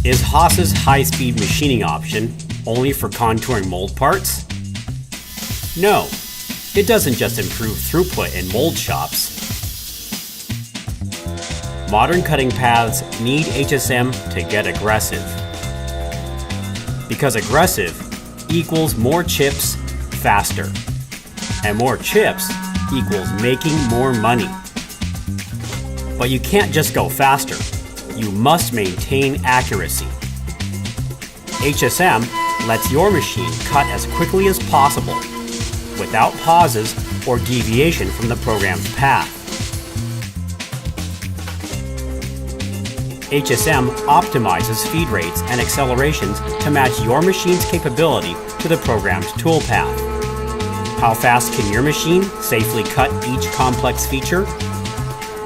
Is Haas's high-speed machining option only for contouring mold parts? No, it doesn't just improve throughput in mold shops. Modern cutting paths need HSM to get aggressive. Because aggressive equals more chips faster. And more chips equals making more money. But you can't just go faster. You must maintain accuracy. HSM lets your machine cut as quickly as possible, without pauses or deviation from the program's path. HSM optimizes feed rates and accelerations to match your machine's capability to the program's toolpath. How fast can your machine safely cut each complex feature?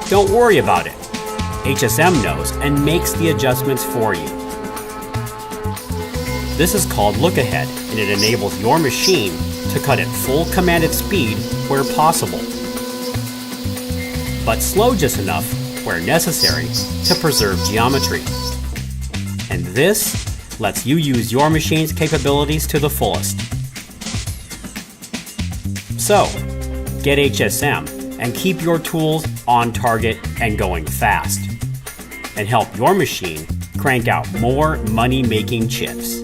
Don't worry about it. HSM knows and makes the adjustments for you. This is called look ahead, and it enables your machine to cut at full commanded speed where possible, but slow just enough where necessary to preserve geometry. And this lets you use your machine's capabilities to the fullest. So, get HSM and keep your tools on target and going fast, and help your machine crank out more money-making chips.